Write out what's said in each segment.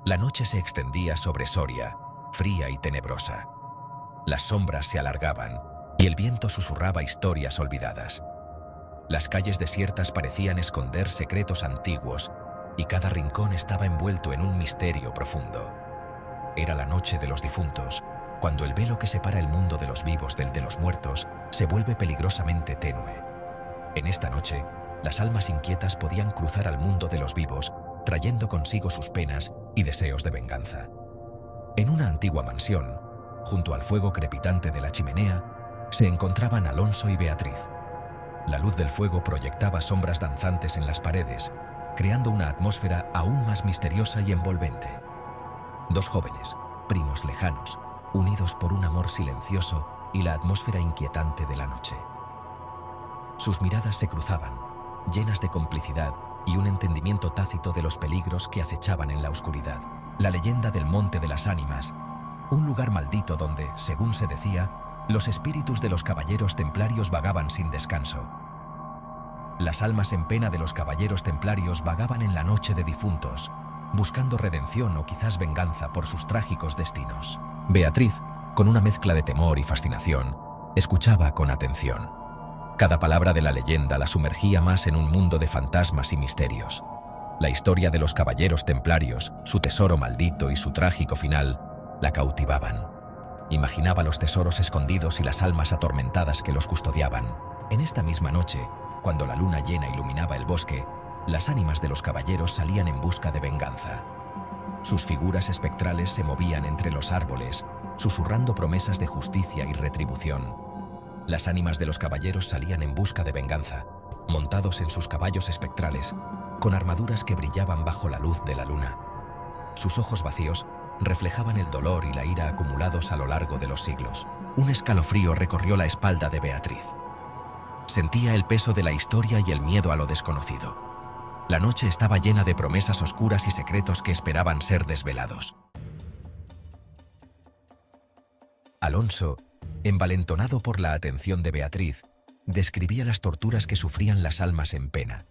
La noche se extendía sobre Soria, fría y tenebrosa. Las sombras se alargaban y el viento susurraba historias olvidadas. Las calles desiertas parecían esconder secretos antiguos y cada rincón estaba envuelto en un misterio profundo. Era la noche de los difuntos, cuando el velo que separa el mundo de los vivos del de los muertos se vuelve peligrosamente tenue. En esta noche, las almas inquietas podían cruzar al mundo de los vivos, trayendo consigo sus penas y deseos de venganza. En una antigua mansión, junto al fuego crepitante de la chimenea, se encontraban Alonso y Beatriz. La luz del fuego proyectaba sombras danzantes en las paredes, creando una atmósfera aún más misteriosa y envolvente. Dos jóvenes, primos lejanos, unidos por un amor silencioso y la atmósfera inquietante de la noche. Sus miradas se cruzaban, llenas de complicidad y un entendimiento tácito de los peligros que acechaban en la oscuridad. La leyenda del Monte de las Ánimas, un lugar maldito donde, según se decía, los espíritus de los caballeros templarios vagaban sin descanso. Las almas en pena de los caballeros templarios vagaban en la noche de difuntos, buscando redención o quizás venganza por sus trágicos destinos. Beatriz, con una mezcla de temor y fascinación, escuchaba con atención. Cada palabra de la leyenda la sumergía más en un mundo de fantasmas y misterios. La historia de los caballeros templarios, su tesoro maldito y su trágico final, la cautivaban. Imaginaba los tesoros escondidos y las almas atormentadas que los custodiaban. En esta misma noche, cuando la luna llena iluminaba el bosque, las ánimas de los caballeros salían en busca de venganza. Sus figuras espectrales se movían entre los árboles, susurrando promesas de justicia y retribución. Las ánimas de los caballeros salían en busca de venganza, montados en sus caballos espectrales, con armaduras que brillaban bajo la luz de la luna. Sus ojos vacíos reflejaban el dolor y la ira acumulados a lo largo de los siglos. Un escalofrío recorrió la espalda de Beatriz. Sentía el peso de la historia y el miedo a lo desconocido. La noche estaba llena de promesas oscuras y secretos que esperaban ser desvelados. Alonso, envalentonado por la atención de Beatriz, describía las torturas que sufrían las almas en pena.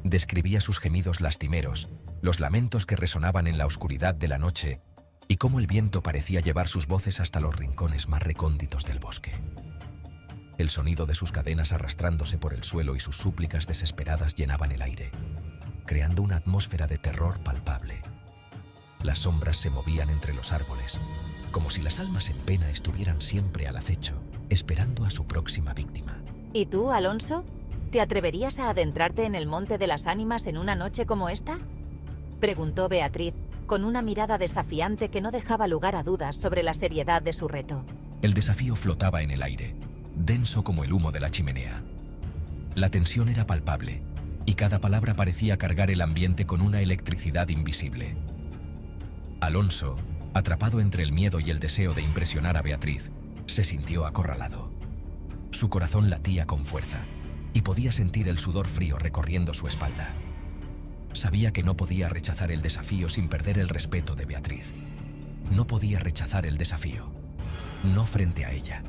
Describía sus gemidos lastimeros, los lamentos que resonaban en la oscuridad de la noche y cómo el viento parecía llevar sus voces hasta los rincones más recónditos del bosque. El sonido de sus cadenas arrastrándose por el suelo y sus súplicas desesperadas llenaban el aire, creando una atmósfera de terror palpable. Las sombras se movían entre los árboles, como si las almas en pena estuvieran siempre al acecho, esperando a su próxima víctima. ¿Y tú, Alonso? ¿Te atreverías a adentrarte en el Monte de las Ánimas en una noche como esta? Preguntó Beatriz, con una mirada desafiante que no dejaba lugar a dudas sobre la seriedad de su reto. El desafío flotaba en el aire, denso como el humo de la chimenea. La tensión era palpable, y cada palabra parecía cargar el ambiente con una electricidad invisible. Alonso, atrapado entre el miedo y el deseo de impresionar a Beatriz, se sintió acorralado. Su corazón latía con fuerza, y podía sentir el sudor frío recorriendo su espalda. Sabía que no podía rechazar el desafío sin perder el respeto de Beatriz. No podía rechazar el desafío, no frente a ella.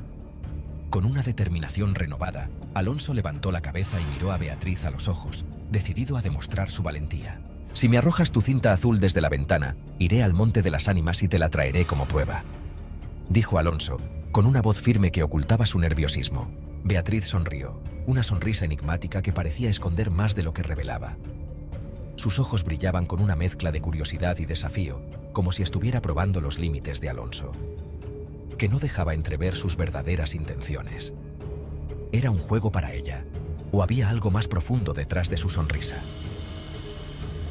Con una determinación renovada, Alonso levantó la cabeza y miró a Beatriz a los ojos, decidido a demostrar su valentía. «Si me arrojas tu cinta azul desde la ventana, iré al Monte de las Ánimas y te la traeré como prueba», dijo Alonso, con una voz firme que ocultaba su nerviosismo. Beatriz sonrió, una sonrisa enigmática que parecía esconder más de lo que revelaba. Sus ojos brillaban con una mezcla de curiosidad y desafío, como si estuviera probando los límites de Alonso, que no dejaba entrever sus verdaderas intenciones. ¿Era un juego para ella, o había algo más profundo detrás de su sonrisa?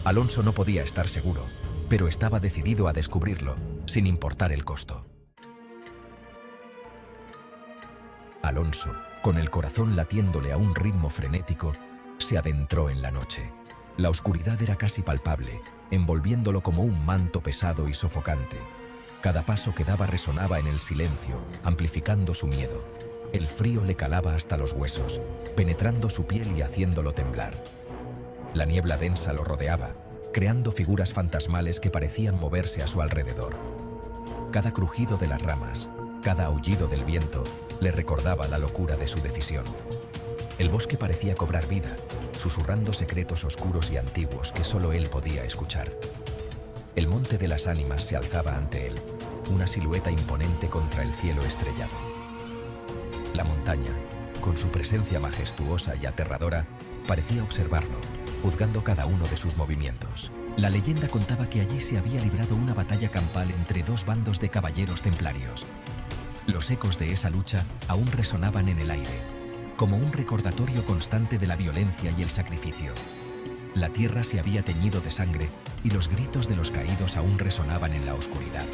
Alonso no podía estar seguro, pero estaba decidido a descubrirlo, sin importar el costo. Alonso, con el corazón latiéndole a un ritmo frenético, se adentró en la noche. La oscuridad era casi palpable, envolviéndolo como un manto pesado y sofocante. Cada paso que daba resonaba en el silencio, amplificando su miedo. El frío le calaba hasta los huesos, penetrando su piel y haciéndolo temblar. La niebla densa lo rodeaba, creando figuras fantasmales que parecían moverse a su alrededor. Cada crujido de las ramas, cada aullido del viento, le recordaba la locura de su decisión. El bosque parecía cobrar vida, susurrando secretos oscuros y antiguos que solo él podía escuchar. El monte de las ánimas se alzaba ante él, una silueta imponente contra el cielo estrellado. La montaña, con su presencia majestuosa y aterradora, parecía observarlo, juzgando cada uno de sus movimientos. La leyenda contaba que allí se había librado una batalla campal entre dos bandos de caballeros templarios. Los ecos de esa lucha aún resonaban en el aire, como un recordatorio constante de la violencia y el sacrificio. La tierra se había teñido de sangre y los gritos de los caídos aún resonaban en la oscuridad.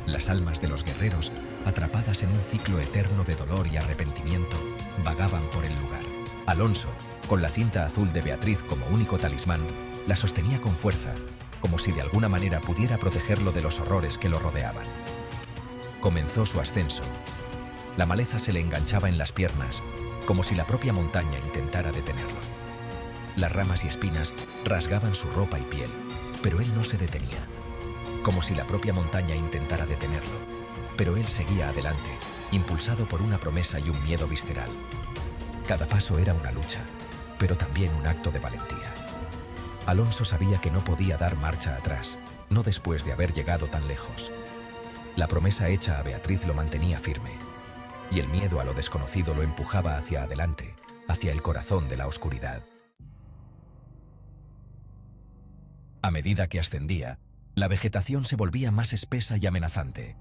Las almas de los guerreros, atrapadas en un ciclo eterno de dolor y arrepentimiento, vagaban por el lugar. Alonso, con la cinta azul de Beatriz como único talismán, la sostenía con fuerza, como si de alguna manera pudiera protegerlo de los horrores que lo rodeaban. Comenzó su ascenso. La maleza se le enganchaba en las piernas, como si la propia montaña intentara detenerlo. Las ramas y espinas rasgaban su ropa y piel, pero él no se detenía. Como si la propia montaña intentara detenerlo, pero él seguía adelante, impulsado por una promesa y un miedo visceral. Cada paso era una lucha, pero también un acto de valentía. Alonso sabía que no podía dar marcha atrás, no después de haber llegado tan lejos. La promesa hecha a Beatriz lo mantenía firme, y el miedo a lo desconocido lo empujaba hacia adelante, hacia el corazón de la oscuridad. A medida que ascendía, la vegetación se volvía más espesa y amenazante.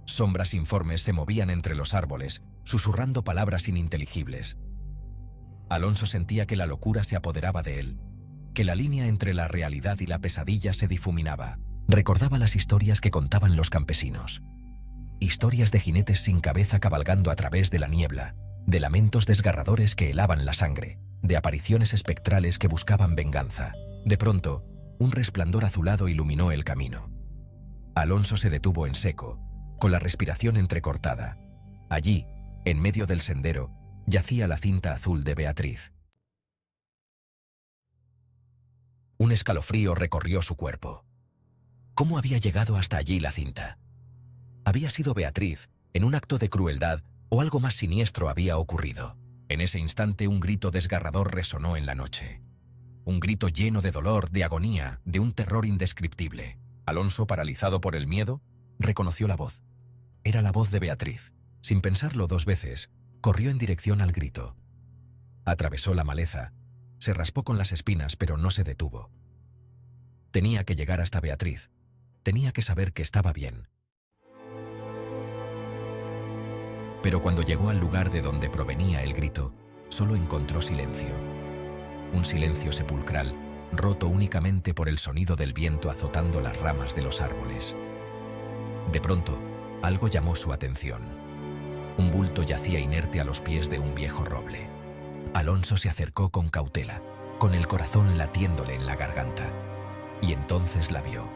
Sombras informes se movían entre los árboles, susurrando palabras ininteligibles. Alonso sentía que la locura se apoderaba de él, que la línea entre la realidad y la pesadilla se difuminaba. Recordaba las historias que contaban los campesinos. Historias de jinetes sin cabeza cabalgando a través de la niebla, de lamentos desgarradores que helaban la sangre, de apariciones espectrales que buscaban venganza. De pronto, un resplandor azulado iluminó el camino. Alonso se detuvo en seco, con la respiración entrecortada. Allí, en medio del sendero, yacía la cinta azul de Beatriz. Un escalofrío recorrió su cuerpo. ¿Cómo había llegado hasta allí la cinta? ¿Había sido Beatriz, en un acto de crueldad, o algo más siniestro había ocurrido? En ese instante un grito desgarrador resonó en la noche. Un grito lleno de dolor, de agonía, de un terror indescriptible. Alonso, paralizado por el miedo, reconoció la voz. Era la voz de Beatriz. Sin pensarlo dos veces, corrió en dirección al grito. Atravesó la maleza, se raspó con las espinas, pero no se detuvo. Tenía que llegar hasta Beatriz. Tenía que saber que estaba bien. Pero cuando llegó al lugar de donde provenía el grito, solo encontró silencio. Un silencio sepulcral, roto únicamente por el sonido del viento azotando las ramas de los árboles. De pronto, algo llamó su atención. Un bulto yacía inerte a los pies de un viejo roble. Alonso se acercó con cautela, con el corazón latiéndole en la garganta. Y entonces la vio.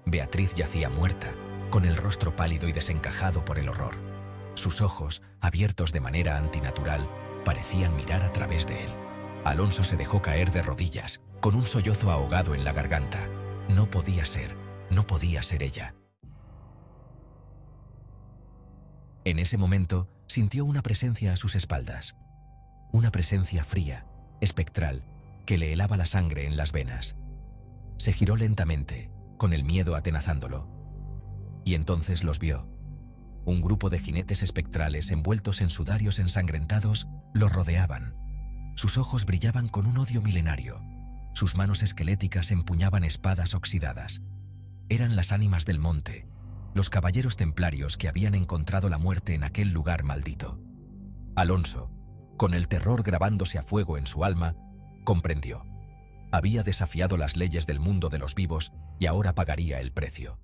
Beatriz yacía muerta, con el rostro pálido y desencajado por el horror. Sus ojos, abiertos de manera antinatural, parecían mirar a través de él. Alonso se dejó caer de rodillas, con un sollozo ahogado en la garganta. No podía ser ella. En ese momento, sintió una presencia a sus espaldas. Una presencia fría, espectral, que le helaba la sangre en las venas. Se giró lentamente, con el miedo atenazándolo. Y entonces los vio. Un grupo de jinetes espectrales envueltos en sudarios ensangrentados los rodeaban. Sus ojos brillaban con un odio milenario. Sus manos esqueléticas empuñaban espadas oxidadas. Eran las ánimas del monte, los caballeros templarios que habían encontrado la muerte en aquel lugar maldito. Alonso, con el terror grabándose a fuego en su alma, comprendió. Había desafiado las leyes del mundo de los vivos y ahora pagaría el precio.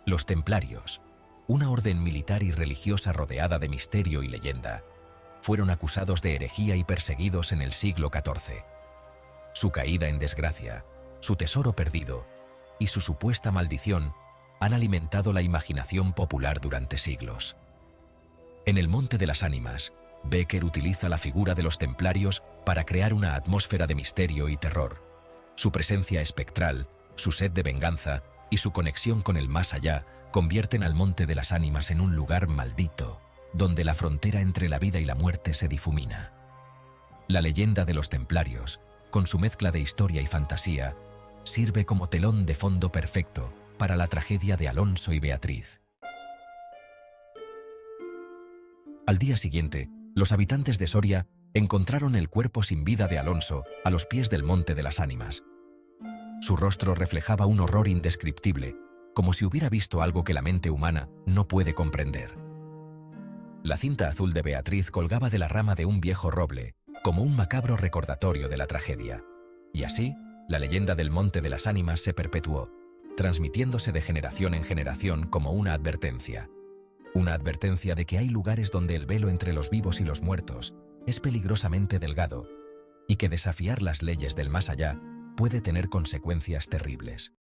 Los templarios, una orden militar y religiosa rodeada de misterio y leyenda, fueron acusados de herejía y perseguidos en el siglo XIV. Su caída en desgracia, su tesoro perdido y su supuesta maldición han alimentado la imaginación popular durante siglos. En el Monte de las Ánimas, Becker utiliza la figura de los templarios para crear una atmósfera de misterio y terror. Su presencia espectral, su sed de venganza y su conexión con el más allá convierten al Monte de las Ánimas en un lugar maldito, donde la frontera entre la vida y la muerte se difumina. La leyenda de los templarios, con su mezcla de historia y fantasía, sirve como telón de fondo perfecto para la tragedia de Alonso y Beatriz. Al día siguiente, los habitantes de Soria encontraron el cuerpo sin vida de Alonso a los pies del Monte de las Ánimas. Su rostro reflejaba un horror indescriptible, como si hubiera visto algo que la mente humana no puede comprender. La cinta azul de Beatriz colgaba de la rama de un viejo roble, como un macabro recordatorio de la tragedia. Y así, la leyenda del Monte de las Ánimas se perpetuó, transmitiéndose de generación en generación como una advertencia. Una advertencia de que hay lugares donde el velo entre los vivos y los muertos es peligrosamente delgado y que desafiar las leyes del más allá puede tener consecuencias terribles.